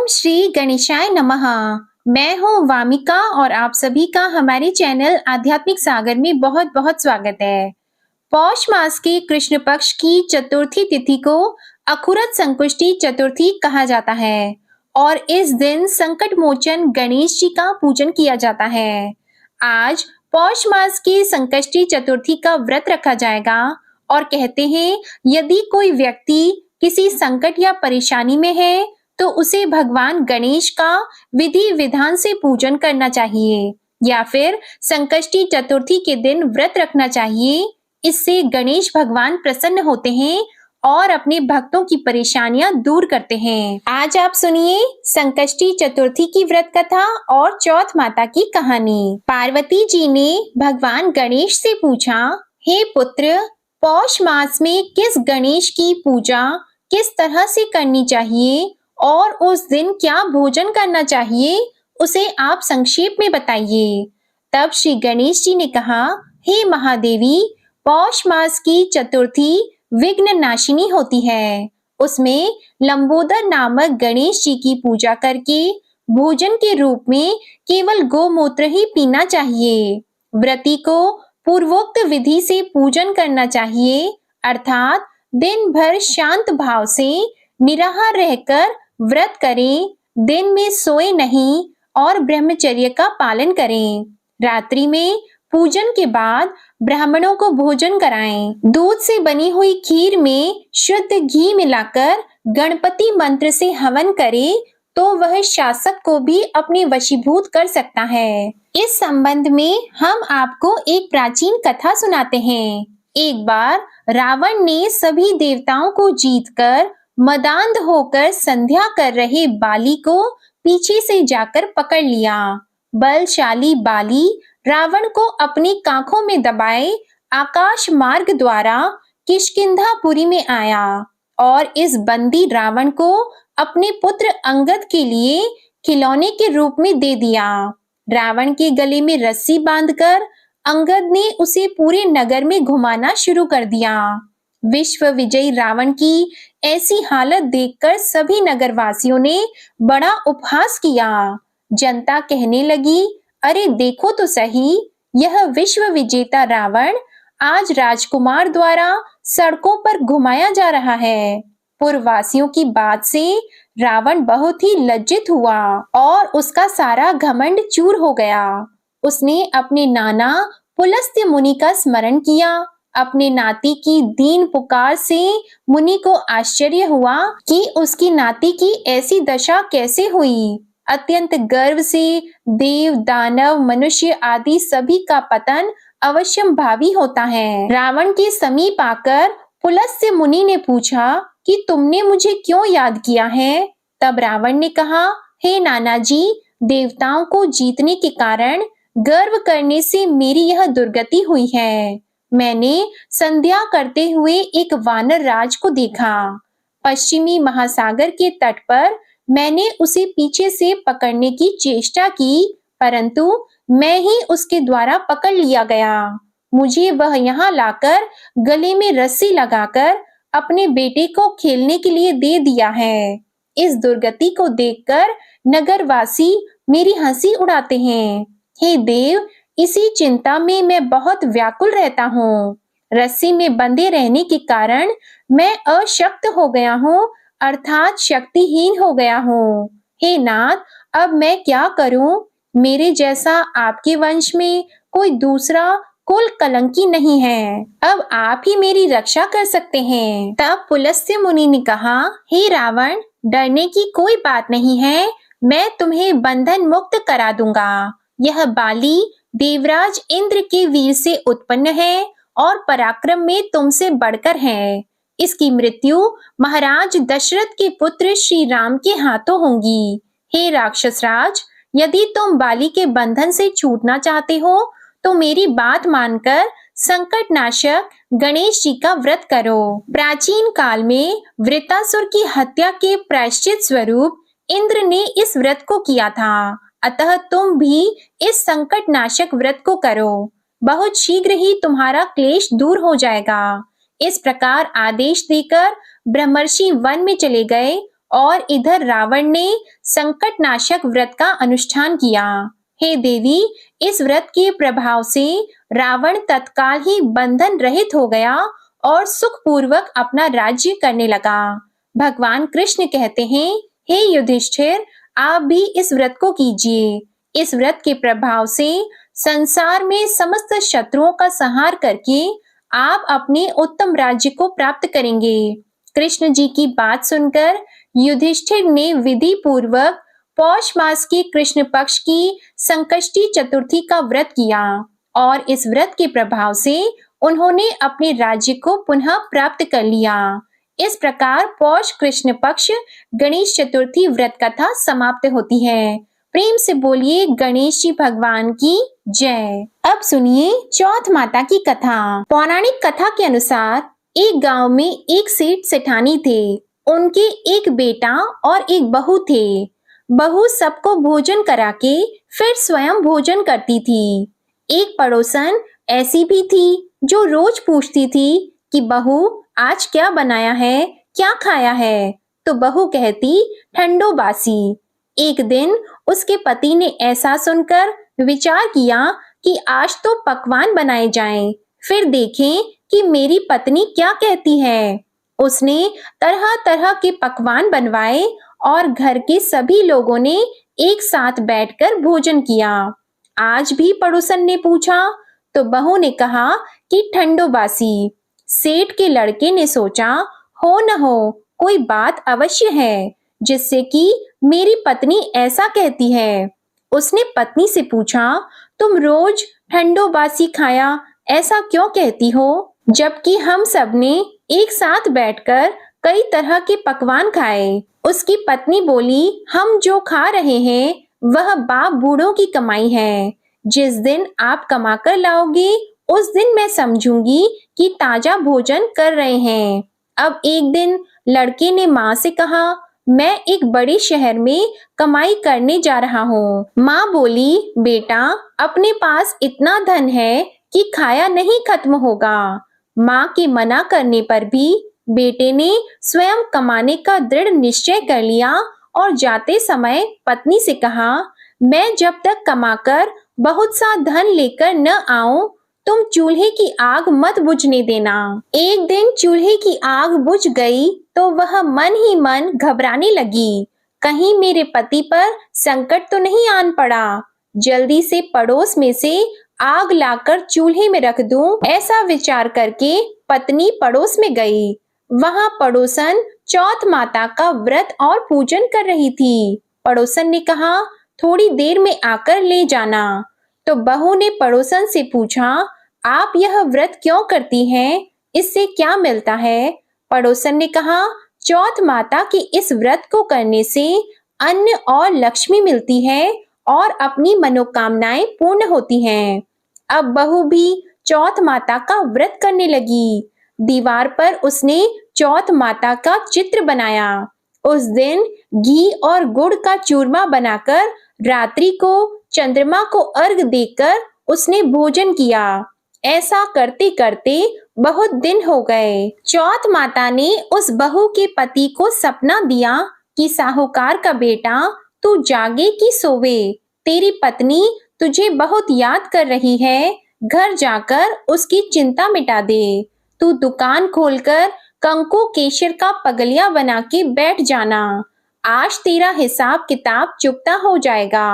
श्री गणेशाय नमः। मैं हूँ वामिका और आप सभी का हमारे चैनल आध्यात्मिक सागर में बहुत बहुत स्वागत है। पौष मास के कृष्ण पक्ष की चतुर्थी तिथि को अखुरत संकुष्टि चतुर्थी कहा जाता है और इस दिन संकट मोचन गणेश जी का पूजन किया जाता है। आज पौष मास की संकष्टी चतुर्थी का व्रत रखा जाएगा और कहते हैं यदि कोई व्यक्ति किसी संकट या परेशानी में है तो उसे भगवान गणेश का विधि विधान से पूजन करना चाहिए या फिर संकष्टी चतुर्थी के दिन व्रत रखना चाहिए। इससे गणेश भगवान प्रसन्न होते हैं और अपने भक्तों की परेशानियां दूर करते हैं। आज आप सुनिए संकष्टी चतुर्थी की व्रत कथा और चौथ माता की कहानी। पार्वती जी ने भगवान गणेश से पूछा, हे पुत्र, पौष मास में किस गणेश की पूजा किस तरह से करनी चाहिए और उस दिन क्या भोजन करना चाहिए, उसे आप संक्षेप में बताइए। तब श्री गणेश जी ने कहा, हे महादेवी, पौष मास की चतुर्थी विघ्न नाशिनी होती है। उसमें लंबोदर नामक गणेश जी की पूजा करके भोजन के रूप में केवल गोमूत्र ही पीना चाहिए। व्रती को पूर्वोक्त विधि से पूजन करना चाहिए, अर्थात दिन भर शांत भाव से निराहार रहकर व्रत करें, दिन में सोए नहीं और ब्रह्मचर्य का पालन करें। रात्रि में पूजन के बाद ब्राह्मणों को भोजन कराएं। दूध से बनी हुई खीर में शुद्ध घी मिलाकर गणपति मंत्र से हवन करें तो वह शासक को भी अपने वशीभूत कर सकता है। इस संबंध में हम आपको एक प्राचीन कथा सुनाते हैं। एक बार रावण ने सभी देवताओं को जीतकर मदांध होकर संध्या कर रहे बाली को पीछे से जाकर पकड़ लिया। बलशाली बाली रावण को अपनी कांखों में दबाए आकाश मार्ग द्वारा किष्किंधापुरी में आया और इस बंदी रावण को अपने पुत्र अंगद के लिए खिलौने के रूप में दे दिया। रावण के गले में रस्सी बांधकर अंगद ने उसे पूरे नगर में घुमाना शुरू कर दिया। विश्व विजयी रावण की ऐसी हालत देखकर सभी नगरवासियों ने बड़ा उपहास किया। जनता कहने लगी, अरे देखो तो सही, यह विश्व विजेता रावण आज राजकुमार द्वारा सड़कों पर घुमाया जा रहा है। पुरवासियों की बात से रावण बहुत ही लज्जित हुआ और उसका सारा घमंड चूर हो गया। उसने अपने नाना पुलस्त्य मुनि का स्मरण किया। अपने नाती की दीन पुकार से मुनि को आश्चर्य हुआ कि उसकी नाती की ऐसी दशा कैसे हुई। अत्यंत गर्व से देव, दानव, मनुष्य आदि सभी का पतन अवश्यम भावी होता है। रावण के समीप आकर पुलस्त्य मुनि ने पूछा कि तुमने मुझे क्यों याद किया है? तब रावण ने कहा, हे नाना जी, देवताओं को जीतने के कारण गर्व करने से मेरी यह दुर्गति हुई है। मैंने संध्या करते हुए एक वानर राज को देखा। पश्चिमी महासागर के तट पर मैंने उसे पीछे से पकड़ने की चेष्टा की, परंतु मैं ही उसके द्वारा पकड़ लिया गया। मुझे वह यहाँ लाकर गले में रस्सी लगाकर अपने बेटे को खेलने के लिए दे दिया है। इस दुर्गति को देखकर नगरवासी मेरी हंसी उड़ाते हैं। हे देव, इसी चिंता में मैं बहुत व्याकुल रहता हूँ। रस्सी में बंधे रहने के कारण मैं अशक्त हो गया हूँ, अर्थात शक्तिहीन हो गया हूँ। हे नाथ, अब मैं क्या करूँ? मेरे जैसा आपके वंश में कोई दूसरा कुल कलंकी नहीं है। अब आप ही मेरी रक्षा कर सकते हैं। तब पुलस्त्य मुनि ने कहा, हे रावण, डरने की कोई बात नहीं है। मैं तुम्हें बंधन मुक्त करा दूंगा। यह बाली देवराज इंद्र के वीर से उत्पन्न है और पराक्रम में तुमसे बढ़कर है। इसकी मृत्यु महाराज दशरथ के पुत्र श्री राम के हाथों होगी। हे राक्षस राज, यदि तुम बाली के बंधन से छूटना चाहते हो तो मेरी बात मानकर संकट नाशक गणेश जी का व्रत करो। प्राचीन काल में वृत्तासुर की हत्या के प्रायश्चित स्वरूप इंद्र ने इस व्रत को किया था, अतः तुम भी इस संकट नाशक व्रत को करो। बहुत शीघ्र ही तुम्हारा क्लेश दूर हो जाएगा। इस प्रकार आदेश देकर ब्रह्मर्षि वन में चले गए और इधर रावण ने संकटनाशक व्रत का अनुष्ठान किया। हे देवी, इस व्रत के प्रभाव से रावण तत्काल ही बंधन रहित हो गया और सुखपूर्वक अपना राज्य करने लगा। भगवान कृष्ण कहते हैं, हे युधिष्ठिर, आप भी इस व्रत को कीजिए। इस व्रत के प्रभाव से संसार में समस्त शत्रुओं का संहार करके आप अपने उत्तम राज्य को प्राप्त करेंगे। कृष्ण जी की बात सुनकर युधिष्ठिर ने विधि पूर्वक पौष मास के कृष्ण पक्ष की संकष्टी चतुर्थी का व्रत किया और इस व्रत के प्रभाव से उन्होंने अपने राज्य को पुनः प्राप्त कर लिया। इस प्रकार पौष कृष्ण पक्ष गणेश चतुर्थी व्रत कथा समाप्त होती है। प्रेम से बोलिए गणेश जी भगवान की जय। अब सुनिए चौथ माता की कथा। पौराणिक कथा के अनुसार एक गांव में एक सेठ सेठानी थे। उनके एक बेटा और एक बहू थे। बहू सबको भोजन करा के फिर स्वयं भोजन करती थी। एक पड़ोसन ऐसी भी थी जो रोज पूछती थी कि बहू आज क्या बनाया है, क्या खाया है, तो बहू कहती ठंडो बासी। एक दिन उसके पति ने ऐसा सुनकर विचार किया कि आज तो पकवान बनाए जाएं, फिर देखें कि मेरी पत्नी क्या कहती है। उसने तरह तरह के पकवान बनवाए और घर के सभी लोगों ने एक साथ बैठकर भोजन किया। आज भी पड़ोसन ने पूछा तो बहू ने कहा कि ठंडो बासी। सेठ के लड़के ने सोचा, हो न हो कोई बात अवश्य है जिससे कि मेरी पत्नी ऐसा कहती है। उसने पत्नी से पूछा, तुम रोज ठंडो बासी खाया ऐसा क्यों कहती हो, जबकि हम सब ने एक साथ बैठकर कई तरह के पकवान खाए। उसकी पत्नी बोली, हम जो खा रहे हैं वह बाप बूढ़ों की कमाई है। जिस दिन आप कमा कर लाओगे उस दिन मैं समझूंगी कि ताजा भोजन कर रहे हैं। अब एक दिन लड़के ने माँ से कहा, मैं एक बड़े शहर में कमाई करने जा रहा हूँ। माँ बोली, बेटा अपने पास इतना धन है कि खाया नहीं खत्म होगा। माँ के मना करने पर भी बेटे ने स्वयं कमाने का दृढ़ निश्चय कर लिया और जाते समय पत्नी से कहा, मैं जब तक कमाकर बहुत सा धन लेकर न आऊं तुम चूल्हे की आग मत बुझने देना। एक दिन चूल्हे की आग बुझ गई तो वह मन ही मन घबराने लगी, कहीं मेरे पति पर संकट तो नहीं आन पड़ा। जल्दी से पड़ोस में से आग लाकर चूल्हे में रख दूं, ऐसा विचार करके पत्नी पड़ोस में गई। वहां पड़ोसन चौथ माता का व्रत और पूजन कर रही थी। पड़ोसन ने कहा, थोड़ी देर में आकर ले जाना। तो बहू ने पड़ोसन से पूछा, आप यह व्रत क्यों करती हैं? इससे क्या मिलता है? पड़ोसन ने कहा, चौथ माता के इस व्रत को करने से अन्न और लक्ष्मी मिलती है और अपनी मनोकामनाएं पूर्ण होती हैं। अब बहू भी चौथ माता का व्रत करने लगी। दीवार पर उसने चौथ माता का चित्र बनाया। उस दिन घी और गुड़ का चूरमा बनाकर रात्रि को चंद्रमा को अर्घ देकर उसने भोजन किया। ऐसा करते करते बहुत दिन हो गए। चौथ माता ने उस बहू के पति को सपना दिया कि साहूकार का बेटा तू जागे कि सोवे, तेरी पत्नी तुझे बहुत याद कर रही है, घर जाकर उसकी चिंता मिटा दे। तू दुकान खोलकर कंकु केशर का पगलिया बना के बैठ जाना। आज तेरा हिसाब किताब चुकता हो जाएगा।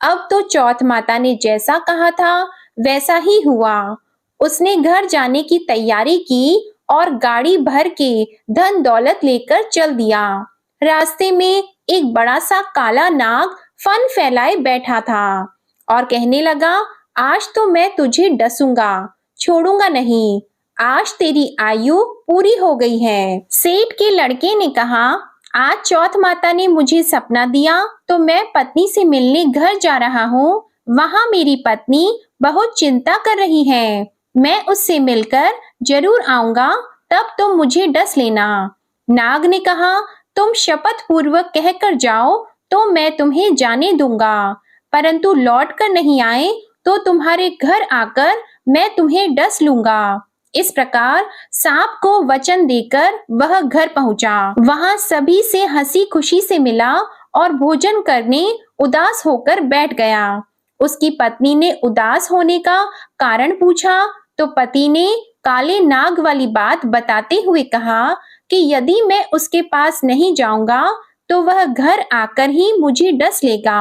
अब तो चौथ माता ने जैसा कहा था वैसा ही हुआ। उसने घर जाने की तैयारी की और गाड़ी भर के धन दौलत लेकर चल दिया। रास्ते में एक बड़ा सा काला नाग फन फैलाए बैठा था और कहने लगा, आज तो मैं तुझे डसूंगा, छोड़ूंगा नहीं। आज तेरी आयु पूरी हो गई है। सेठ के लड़के ने कहा, आज चौथ माता ने मुझे सपना दिया तो मैं पत्नी से मिलने घर जा रहा हूँ। वहाँ मेरी पत्नी बहुत चिंता कर रही है। मैं उससे मिलकर जरूर आऊंगा, तब तुम मुझे डस लेना। नाग ने कहा, तुम शपथ पूर्वक कहकर जाओ तो मैं तुम्हें जाने दूंगा, परंतु लौट कर नहीं आए तो तुम्हारे घर आकर मैं तुम्हें डस लूंगा। इस प्रकार सांप को वचन देकर वह घर पहुंचा। वहां सभी से हंसी खुशी से मिला और भोजन करने उदास होकर बैठ गया। उसकी पत्नी ने उदास होने का कारण पूछा तो पति ने काले नाग वाली बात बताते हुए कहा कि यदि मैं उसके पास नहीं जाऊंगा तो वह घर आकर ही मुझे डस लेगा।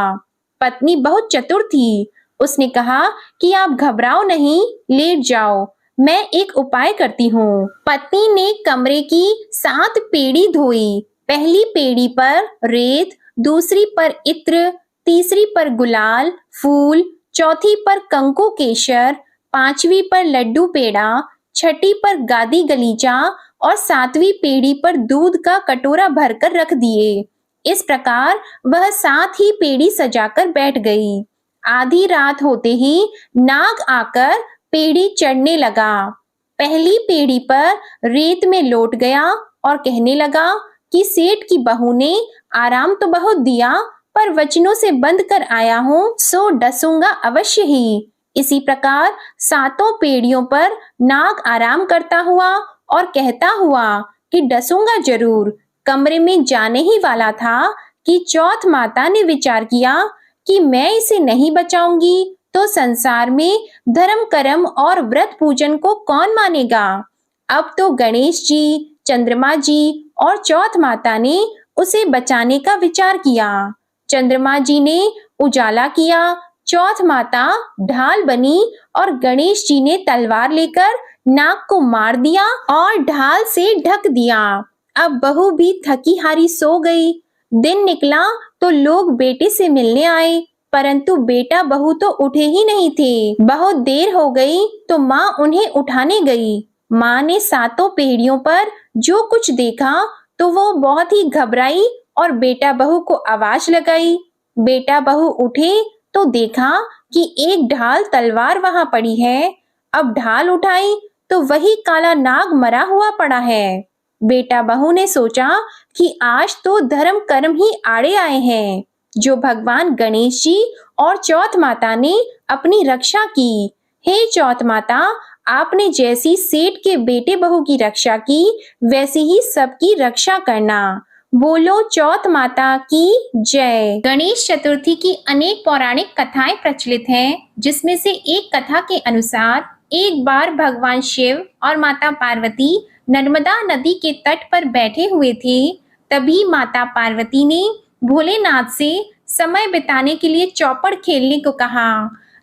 पत्नी बहुत चतुर थी। उसने कहा कि आप घबराओ नहीं, लेट जाओ, मैं एक उपाय करती हूँ। पत्नी ने कमरे की 7 पेड़ी धोई। पहली पेड़ी पर रेत, दूसरी पर इत्र, तीसरी पर गुलाल, फूल, चौथी पर कंकु केशर, पांचवी पर लड्डू पेड़ा, छठी पर गादी गलीचा और 7वीं पेड़ी पर दूध का कटोरा भरकर रख दिए। इस प्रकार वह 7 ही पेड़ी सजाकर बैठ गई। आधी रात होते ही नाग आकर पेड़ी चढ़ने लगा। पहली पेड़ी पर रेत में लौट गया और कहने लगा कि सेठ की बहू ने आराम तो बहुत दिया, पर वचनों से बंध कर आया हूँ, सो डसूंगा अवश्य ही। इसी प्रकार 7 पेड़ियों पर नाग आराम करता हुआ और कहता हुआ कि डसूंगा जरूर, कमरे में जाने ही वाला था कि चौथ माता ने विचार किया कि मैं इसे नहीं बचाऊंगी तो संसार में धर्म कर्म और व्रत पूजन को कौन मानेगा। अब तो गणेश जी, चंद्रमा जी और चौथ माता ने उसे बचाने का विचार किया। चंद्रमा जी ने उजाला किया, चौथ माता ढाल बनी और गणेश जी ने तलवार लेकर नाग को मार दिया और ढाल से ढक दिया। अब बहू भी थकी हारी सो गई। दिन निकला तो लोग बेटे से मिलने आए, परंतु बेटा बहू तो उठे ही नहीं थे। बहुत देर हो गई तो माँ उन्हें उठाने गई। माँ ने 7 पेड़ियों पर जो कुछ देखा तो वो बहुत ही घबराई और बेटा बहू को आवाज लगाई। बेटा बहू उठे तो देखा कि एक ढाल तलवार वहां पड़ी है। अब ढाल उठाई तो वही काला नाग मरा हुआ पड़ा है। बेटा बहू ने सोचा कि आज तो धर्म कर्म ही आड़े आए हैं, जो भगवान गणेश जी और चौथ माता ने अपनी रक्षा की। हे चौथ माता, आपने जैसी सेठ के बेटे बहू की रक्षा की, वैसी ही सबकी रक्षा करना। बोलो चौथ माता की जय। गणेश चतुर्थी की अनेक पौराणिक कथाएं प्रचलित हैं, जिसमें से एक कथा के अनुसार एक बार भगवान शिव और माता पार्वती नर्मदा नदी के तट पर बैठे हुए थे। तभी माता पार्वती ने भोलेनाथ से समय बिताने के लिए चौपड़ खेलने को कहा।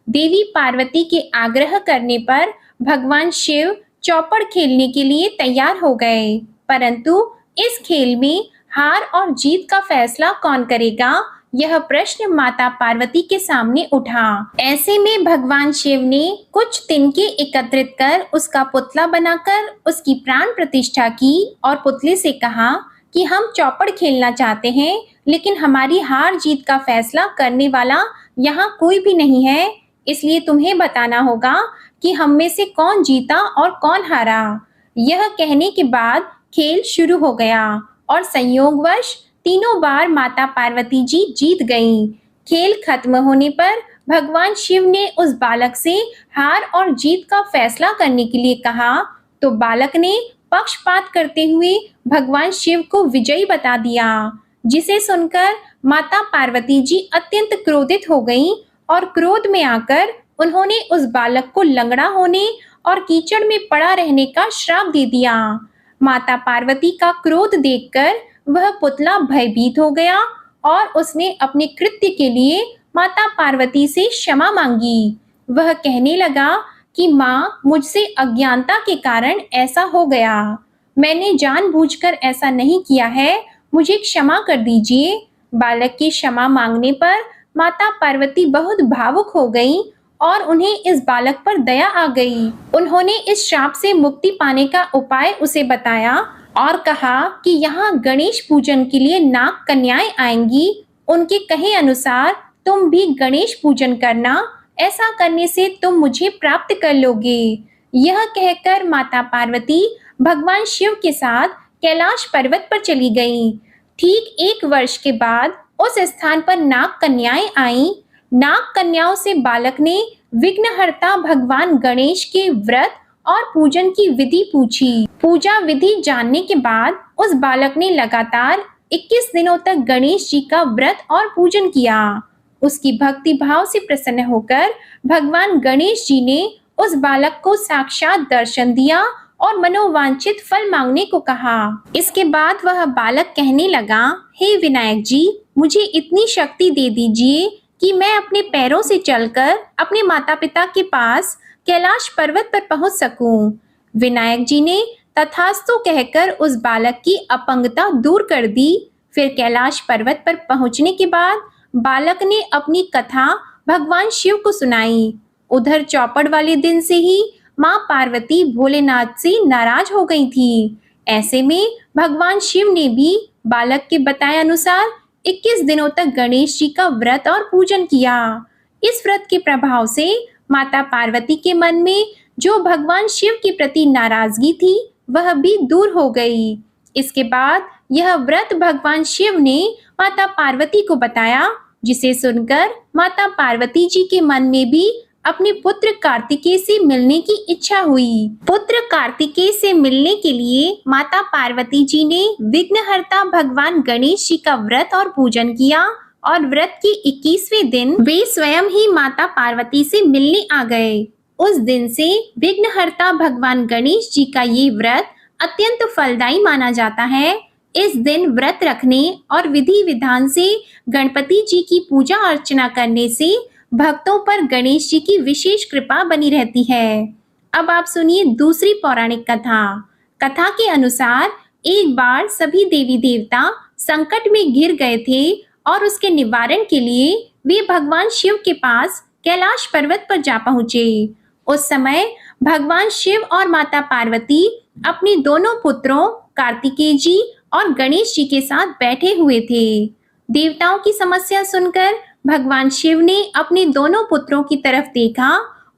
देवी पार्वती के आग्रह करने पर भगवान शिव चौपड़ खेलने के लिए तैयार हो गए, परंतु इस खेल में हार और जीत का फैसला कौन करेगा, यह प्रश्न माता पार्वती के सामने उठा। ऐसे में भगवान शिव ने कुछ तिनके एकत्रित कर उसका पुतला बनाकर उसकी प्राण प्रतिष्ठा की और पुतले से कहा कि हम चौपड़ खेलना चाहते हैं, लेकिन हमारी हार जीत का फैसला करने वाला यहाँ कोई भी नहीं है, इसलिए तुम्हें बताना होगा कि हम में से कौन जीता और कौन हारा। यह कहने के बाद खेल शुरू हो गया और संयोगवश तीनों बार माता पार्वती जी जीत गईं। खेल खत्म होने पर भगवान शिव ने उस बालक से हार और जीत का फैसला करने के लिए कहा, तो बालक ने पक्षपात करते हुए भगवान शिव को विजयी बता दिया, जिसे सुनकर माता पार्वती जी अत्यंत क्रोधित हो गईं और क्रोध में आकर उन्होंने उस बालक को लंगड़ा होने और कीचड़ में पड़ा रहने का श्राप दे दिया। माता पार्वती का क्रोध देखकर वह पुतला भयभीत हो गया और उसने अपने कृत्य के लिए माता पार्वती से क्षमा मांगी। वह कहने लगा कि माँ, मुझसे अज्ञानता के कारण ऐसा हो गया, मैंने जानबूझकर ऐसा नहीं किया है, मुझे क्षमा कर दीजिए। बालक की क्षमा मांगने पर माता पार्वती बहुत भावुक हो गईं और उन्हें इस बालक पर दया आ गई। उन्होंने इस श्राप से मुक्ति पाने का उपाय उसे बताया और कहा कि यहाँ गणेश पूजन के लिए नाग कन्याएं आएंगी, उनके कहे अनुसार तुम भी गणेश पूजन करना, ऐसा करने से तुम मुझे प्राप्त कर लोगे। यह कहकर माता पार्वती भगवान शिव के साथ कैलाश पर्वत पर चली गईं। ठीक 1 वर्ष के बाद उस स्थान पर नाग कन्याएं आईं। नाग कन्याओं से बालक ने विघ्नहर्ता भगवान गणेश के व्रत और पूजन की विधि पूछी। पूजा विधि जानने के बाद उस बालक ने लगातार 21 दिनों तक गणेश जी का व्रत और पूजन किया। उसकी भक्ति भाव से प्रसन्न होकर भगवान गणेश जी ने उस बालक को साक्षात दर्शन दिया और मनोवांछित फल मांगने को कहा। इसके बाद वह बालक कहने लगा, हे विनायक जी, मुझे इतनी शक्ति दे दीजिए कि मैं अपने पैरों से चलकर अपने माता पिता के पास कैलाश पर्वत पर पहुंच सकूं। विनायक जी ने तथास्तु कहकर उस बालक की अपंगता दूर कर दी। फिर कैलाश पर्वत पर पहुंचने के बाद बालक ने अपनी कथा भगवान शिव को सुनाई। उधर चौपड़ वाले दिन से ही माँ पार्वती भोलेनाथ से नाराज हो गई थी। ऐसे में भगवान शिव ने भी बालक के बताए अनुसार 21 दिनों तक गणेश जी का व्रत और पूजन किया। इस व्रत के प्रभाव से माता पार्वती के मन में जो भगवान शिव के प्रति नाराजगी थी वह भी दूर हो गई। इसके बाद यह व्रत भगवान शिव ने माता पार्वती को बताया, जिसे सुनकर माता पार्वती जी के मन में भी अपने पुत्र कार्तिकेय से मिलने की इच्छा हुई। पुत्र कार्तिकेय से मिलने के लिए माता पार्वती जी ने विघ्नहर्ता भगवान गणेश जी का व्रत और पूजन किया और व्रत के 21वें दिन वे स्वयं ही माता पार्वती से मिलने आ गए। उस दिन से विघ्नहर्ता भगवान गणेश जी का ये व्रत अत्यंत फलदायी माना जाता है। इस दिन व्रत रखने और विधि विधान से गणपति जी की पूजा अर्चना करने से भक्तों पर गणेश जी की विशेष कृपा बनी रहती है। अब आप सुनिए दूसरी पौराणिक कथा। कथा के अनुसार एक बार सभी देवी देवता संकट में घिर गए थे और उसके निवारण के लिए वे भगवान शिव के पास कैलाश पर्वत पर जा पहुंचे। उस समय भगवान शिव और माता पार्वती अपने दोनों पुत्रों कार्तिकेय जी और गणेश जी के साथ बैठे हुए थे। देवताओं की समस्या सुनकर भगवान शिव ने अपने दोनों पुत्रों की तरफ देखा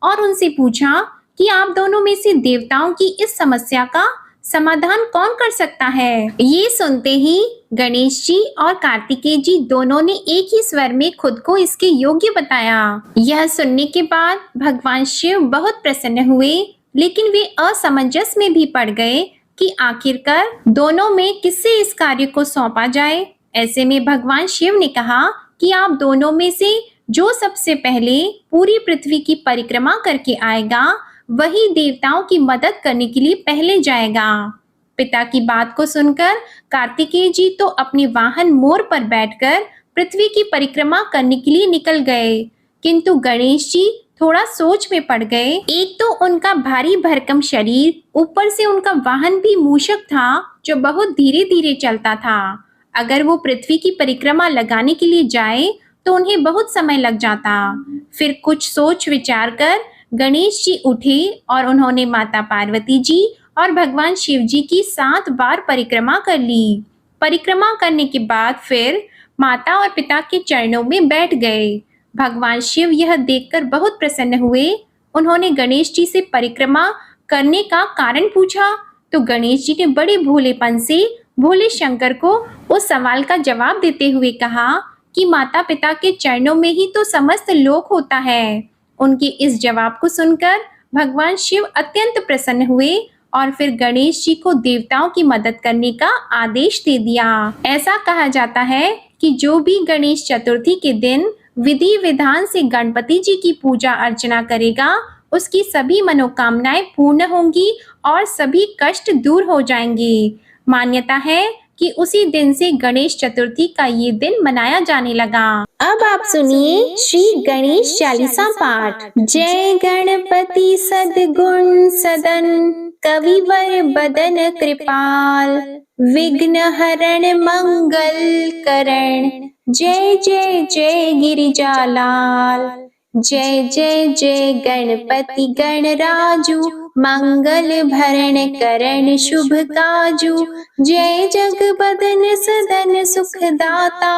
और उनसे पूछा कि आप दोनों में से देवताओं की इस समस्या का समाधान कौन कर सकता है। ये सुनते ही गणेश जी और कार्तिकेय जी दोनों ने एक ही स्वर में खुद को इसके योग्य बताया। यह सुनने के बाद भगवान शिव बहुत प्रसन्न हुए, लेकिन वे असमंजस में भी पड़ गए कि आखिरकार दोनों में किससे इस कार्य को सौंपा जाए। ऐसे में भगवान शिव ने कहा कि आप दोनों में से जो सबसे पहले पूरी पृथ्वी की परिक्रमा करके आएगा वही देवताओं की मदद करने के लिए पहले जाएगा। पिता की बात को सुनकर कार्तिकेय जी तो अपने वाहन मोर पर बैठकर पृथ्वी की परिक्रमा करने के लिए निकल गए, किंतु गणेश जी थोड़ा सोच में पड़ गए। एक तो उनका भारी भरकम शरीर, ऊपर से उनका वाहन भी मूषक था जो बहुत धीरे धीरे चलता था। अगर वो पृथ्वी की परिक्रमा लगाने के लिए जाए तो उन्हें बहुत समय लग जाता। फिर कुछ सोच विचार कर गणेश जी उठे और उन्होंने माता पार्वती जी और भगवान शिव जी की 7 बार परिक्रमा कर ली। परिक्रमा करने के बाद फिर माता और पिता के चरणों में बैठ गए। भगवान शिव यह देखकर बहुत प्रसन्न हुए। उन्होंने गणेश जी से परिक्रमा करने का कारण पूछा तो गणेश जी ने बड़े भोलेपन से भोले शंकर को उस सवाल का जवाब देते हुए कहा कि माता पिता के चरणों में ही तो समस्त लोक होता है। उनके इस जवाब को सुनकर भगवान शिव अत्यंत प्रसन्न हुए और फिर गणेश जी को देवताओं की मदद करने का आदेश दे दिया। ऐसा कहा जाता है कि जो भी गणेश चतुर्थी के दिन विधि विधान से गणपति जी की पूजा अर्चना करेगा उसकी सभी मनोकामनाएं पूर्ण होंगी और सभी कष्ट दूर हो जाएंगे। मान्यता है कि उसी दिन से गणेश चतुर्थी का ये दिन मनाया जाने लगा। अब आप सुनिए श्री गणेश चालीसा पाठ। जय गणपति सद्गुण सदन, कविवर बदन कृपाल, विघ्न हरण मंगल करण, जय जय जय गिरिजालाल। जय जय जय गणपति गणराजू, मंगल भरण करण शुभ काजू, जय जगबदन सदन सुखदाता,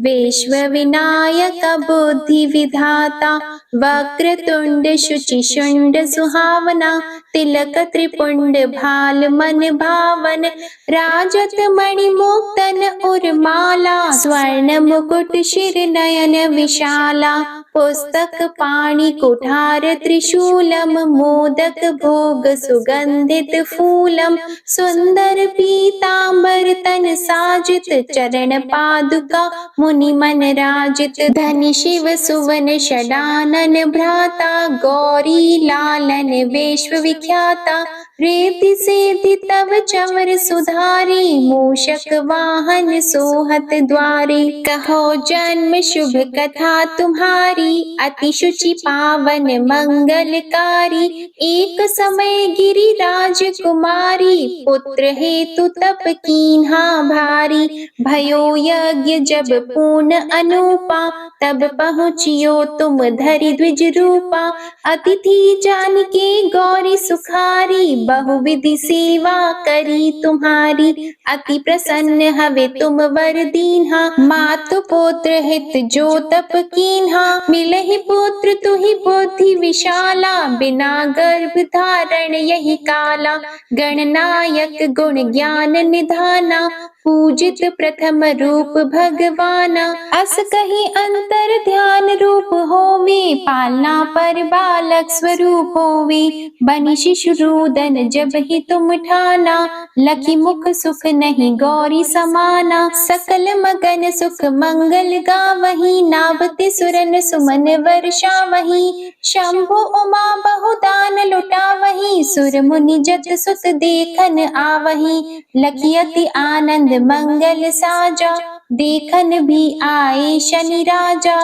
विश्व विनायक बुद्धि विधाता, वक्रतुंड शुचि शुंड सुहावना, तिलक त्रिपुंड भाल मन भावन, राजत मणि मुक्तन उर्माला, स्वर्ण मुकुट शिर नयन विशाला, पुस्तक पाणि कुठार त्रिशूलम, मोदक भोग सुगंधित फूलम, सुंदर पीतांबर तन साजित, चरण पादुका मुनि मन राजित, धनि शिव सुवन षडानन भ्राता, गौरी लालन विश्व विख्याता, रेति सेति तव चवर सुधारी, मूषक वाहन सोहत द्वारी, कहो जन्म शुभ कथा तुम्हारी, अति शुचि पावन मंगलकारी, एक समय गिरिराज कुमारी, पुत्र हेतु तप कीन्हा भारी, भयो यज्ञ जब पूर्ण अनूपा, तब पहुँचियो तुम धरि द्विज रूपा, अतिथि जान के गौरी सुखारी, बहुविधि सेवा करी तुम्हारी, अति प्रसन्न हवे तुम वर दीन्हा, मातु पुत्र हित जो तप कीन्हा, मिलहि पुत्र तुहि बुद्धि विशाला, बिना गर्भ धारण यही काला, गणनायक गुण ज्ञान निधाना, पूजित प्रथम रूप भगवाना, अस कही अंतर ध्यान रूप होवे, पालना पर बालक स्वरूप होवे, बनि शिशु रोदन जब ही तुम ठाना, लखी मुख सुख नहीं गौरी समाना, सकल मगन सुख मंगल गावही, नाभते सुरन सुमन वर्षा वही, शंभु उमा बहुदान लुटावही, सुर मुनि जत सुत देखन आवही, लखी अति आनंद मंगल साजा, देखन भी आए शनि राजा,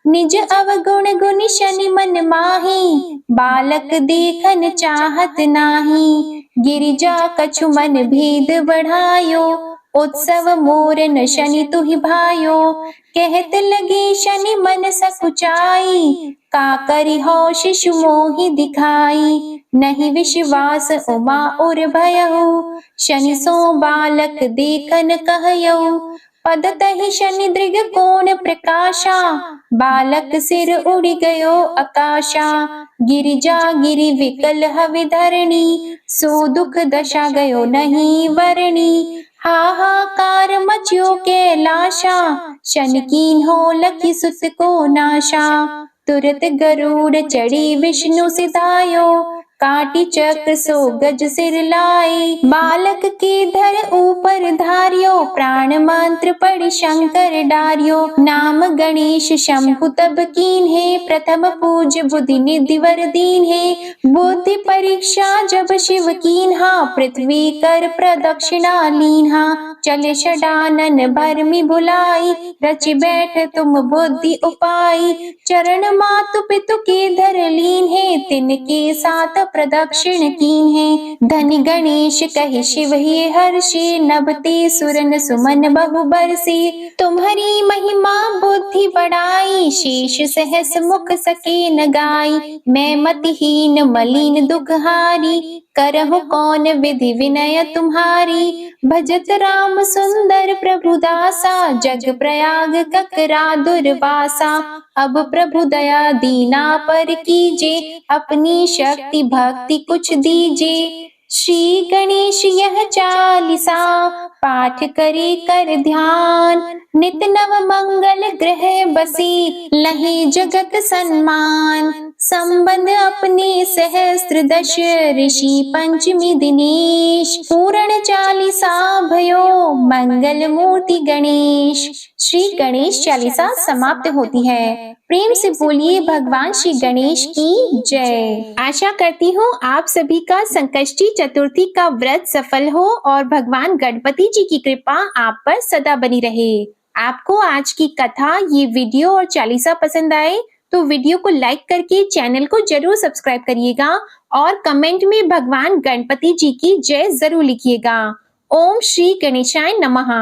निज अवगुण गुण शनि मन माही, बालक देखन चाहत नाही, गिरिजा कछु मन भेद बढ़ायो, उत्सव मोरन शनि तुहि भायो, कहत लगे शनि मन सकुचाई, का करि हो शिशु मोहि दिखाई, नहीं विश्वास उमा उर भयहु, शनि सो बालक देखन कहयौ, पद तहि शनि दृग कोण प्रकाशा, बालक सिर उड़ गयो आकाशा, गिरिजा गिरि विकल हवि धरणी, सो दुख दशा गयो नहीं वरणी, हाहाकार मच्यो कैलाशा, शनि कीन्हो लखी सुत को नाशा, तुरत गरुड़ चढ़ी विष्णु सिधायो, काटी चक्र सो गज सिर लाई, बालक के धर ऊपर धारियो, प्राण मंत्र पढ़ शंकर डारियो, नाम गणेश शंभु तब कीन्हे, प्रथम पूज बुद्धि निधि वर दीन्हे, बुद्धि परीक्षा जब शिव कीन्हा, पृथ्वी कर प्रदक्षिणा लीन्हा, चले षडानन भरमि भुलाई, रचि बैठ तुम बुद्धि उपाई, चरण मातु पितु के धर लीन्हे, तिनके साथ प्रदक्षिण कीन्हे, धनि गणेश कहि शिव हे हर्षि, नभते सुरन सुमन बहु बरसे, तुम्हारी महिमा बुद्धि बढ़ाई, शेष सहस मुख सके न गाई, मैं मतिहीन मलिन दुखहारी, करहु कौन विधि विनय तुम्हारी, भजत राम सुंदर प्रभु दासा, जग प्रयाग ककरा दुर्वासा, अब प्रभु दया दीना पर कीजे, अपनी शक्ति भक्ति कुछ दीजे, श्री गणेश यह चालीसा, पाठ करे कर ध्यान, नित नव मंगल ग्रह बसी, लहे जगत सम्मान, संबंध अपने सहस्त्र दश, ऋषि पंचमी दिनेश, पूर्ण चालीसा भयो, मंगल मूर्ति गणेश। श्री गणेश चालीसा समाप्त होती है। प्रेम से बोलिए भगवान श्री गणेश की जय। आशा करती हूँ आप सभी का संकष्टी चतुर्थी का व्रत सफल हो और भगवान गणपति जी की कृपा आप पर सदा बनी रहे। आपको आज की कथा, ये वीडियो और चालीसा पसंद आए तो वीडियो को लाइक करके चैनल को जरूर सब्सक्राइब करिएगा और कमेंट में भगवान गणपति जी की जय जरूर लिखिएगा। ओम श्री गणेशाय नमः।